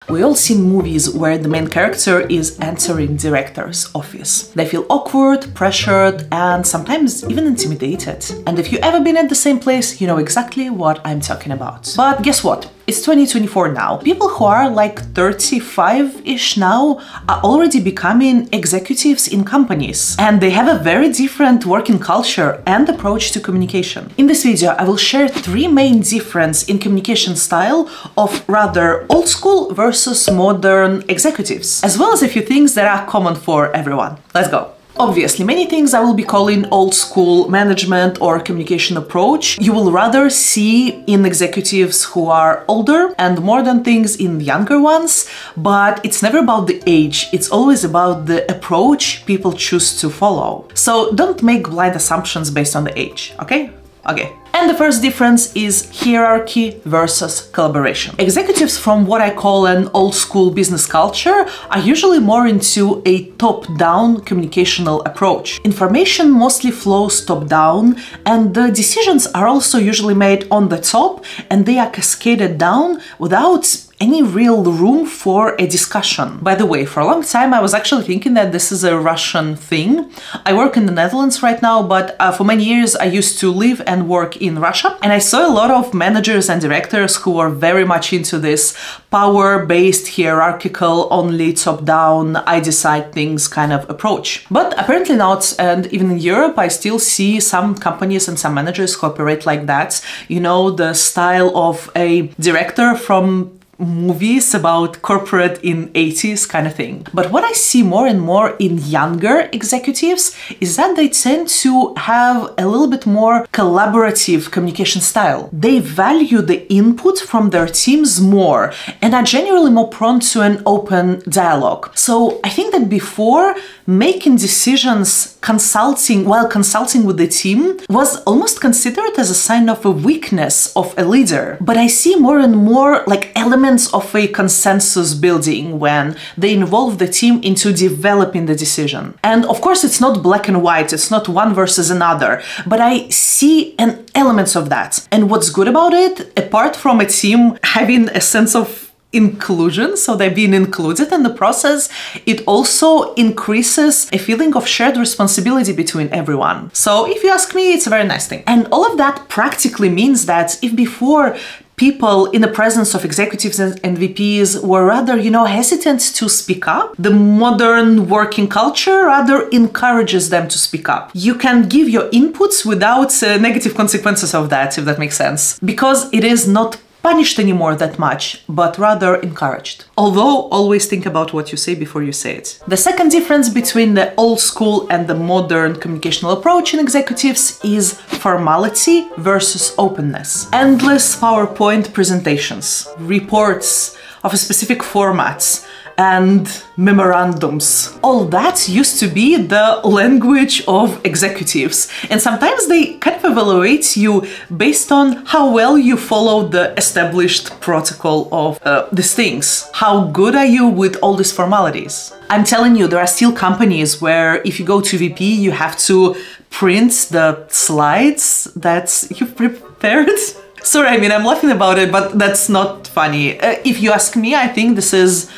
We all seen movies where the main character is entering director's office. They feel awkward, pressured, and sometimes even intimidated. And if you've ever been at the same place, you know exactly what I'm talking about. But guess what? It's 2024 now. People who are like 35-ish now are already becoming executives in companies. And they have a very different working culture and approach to communication. In this video, I will share 3 main differences in communication style of rather old school versus modern executives, as well as a few things that are common for everyone. Let's go. Obviously, many things I will be calling old school management or communication approach you will rather see in executives who are older, and modern things in younger ones, but it's never about the age, it's always about the approach people choose to follow. So don't make blind assumptions based on the age, okay? Okay. And the first difference is hierarchy versus collaboration. Executives from what I call an old school business culture are usually more into a top-down communicational approach. Information mostly flows top-down, and the decisions are also usually made on the top, and they are cascaded down without any real room for a discussion. By the way, for a long time I was actually thinking that this is a Russian thing. I work in the Netherlands right now, but for many years I used to live and work in Russia, and I saw a lot of managers and directors who were very much into this power-based, hierarchical, only top-down, I decide things kind of approach. But apparently not, and even in Europe I still see some companies and some managers who operate like that. You know, the style of a director from movies about corporate in 80s kind of thing. But what I see more and more in younger executives is that they tend to have a little bit more collaborative communication style. They value the input from their teams more and are generally more prone to an open dialogue. So I think that before, making decisions while consulting with the team was almost considered as a sign of a weakness of a leader. But I see more and more like elements of a consensus building when they involve the team into developing the decision. And of course, it's not black and white, it's not one versus another, but I see an elements of that. And what's good about it, apart from a team having a sense of inclusion, so they're being included in the process, it also increases a feeling of shared responsibility between everyone. So if you ask me, it's a very nice thing. And all of that practically means that if before people in the presence of executives and VPs were rather, hesitant to speak up, the modern working culture rather encourages them to speak up. You can give your inputs without negative consequences of that, if that makes sense, because it is not punished anymore that much, but rather encouraged. Although, always think about what you say before you say it. The second difference between the old school and the modern communicational approach in executives is formality versus openness. Endless PowerPoint presentations, reports of a specific format, and memorandums. All that used to be the language of executives. And sometimes they kind of evaluate you based on how well you follow the established protocol of these things. How good are you with all these formalities? I'm telling you, there are still companies where if you go to VP, you have to print the slides that you've prepared. Sorry, I'm laughing about it, but that's not funny. If you ask me, I think this is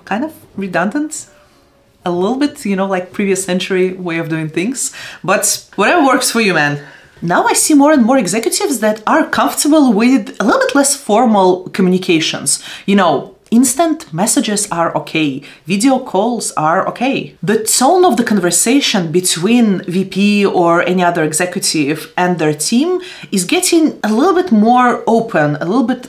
kind of redundant, a little bit, like previous century way of doing things, but whatever works for you, man. Now I see more and more executives that are comfortable with a little bit less formal communications. Instant messages are okay, video calls are okay. The tone of the conversation between VP or any other executive and their team is getting a little bit more open,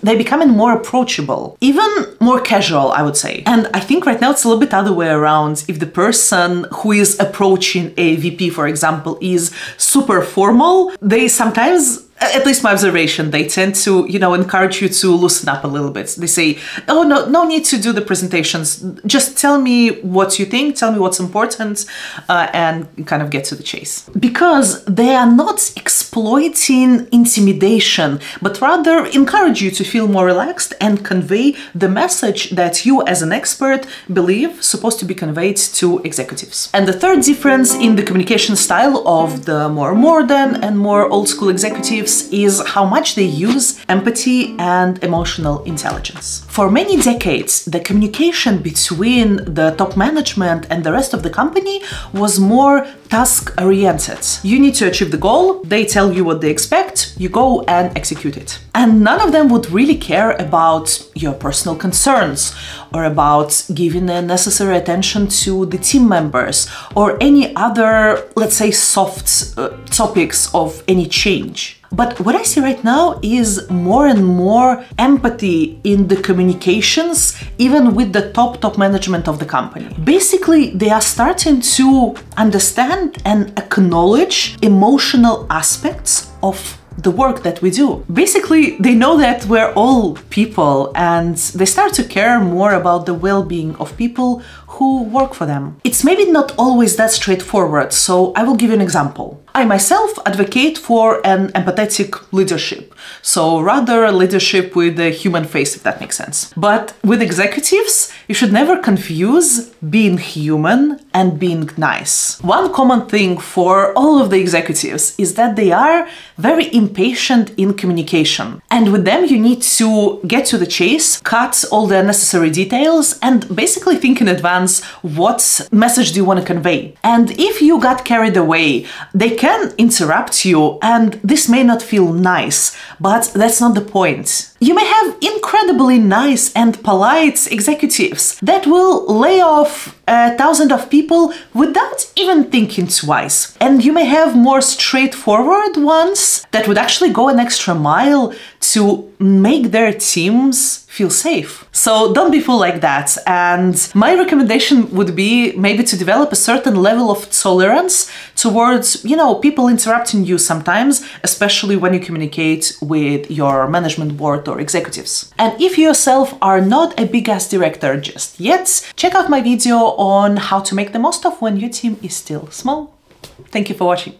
they're becoming more approachable, even more casual, I would say. And I think right now it's a little bit other way around. If the person who is approaching a VP, for example, is super formal, they sometimes, at least my observation, they tend to, encourage you to loosen up a little bit. They say, oh, no need to do the presentations. Just tell me what you think, tell me what's important, and kind of get to the chase. Because they are not exploiting intimidation, but rather encourage you to feel more relaxed and convey the message that you as an expert believe supposed to be conveyed to executives. And the third difference in the communication style of the more modern and more old school executives executives is how much they use empathy and emotional intelligence. For many decades, the communication between the top management and the rest of the company was more task-oriented. You need to achieve the goal, they tell you what they expect, you go and execute it. And none of them would really care about your personal concerns or about giving the necessary attention to the team members or any other, let's say, soft topics of any change. But what I see right now is more and more empathy in the communications, even with the top management of the company. Basically, they are starting to understand and acknowledge emotional aspects of the work that we do. Basically, they know that we're all people and they start to care more about the well-being of people who work for them. It's maybe not always that straightforward, so I will give you an example. I myself advocate for an empathetic leadership, so rather a leadership with a human face, if that makes sense. But with executives, you should never confuse being human and being nice. One common thing for all of the executives is that they are very impatient in communication. And with them, you need to get to the chase, cut all the unnecessary details, and basically think in advance what message do you want to convey. And if you got carried away, they can interrupt you, and this may not feel nice, but that's not the point. You may have incredibly nice and polite executives that will lay off thousands of people without even thinking twice. And you may have more straightforward ones that would actually go an extra mile to make their teams feel safe. So don't be fooled like that. And my recommendation would be maybe to develop a certain level of tolerance towards, people interrupting you sometimes, especially when you communicate with your management board or executives. And if you yourself are not a big-ass director just yet, check out my video on how to make the most of when your team is still small. Thank you for watching.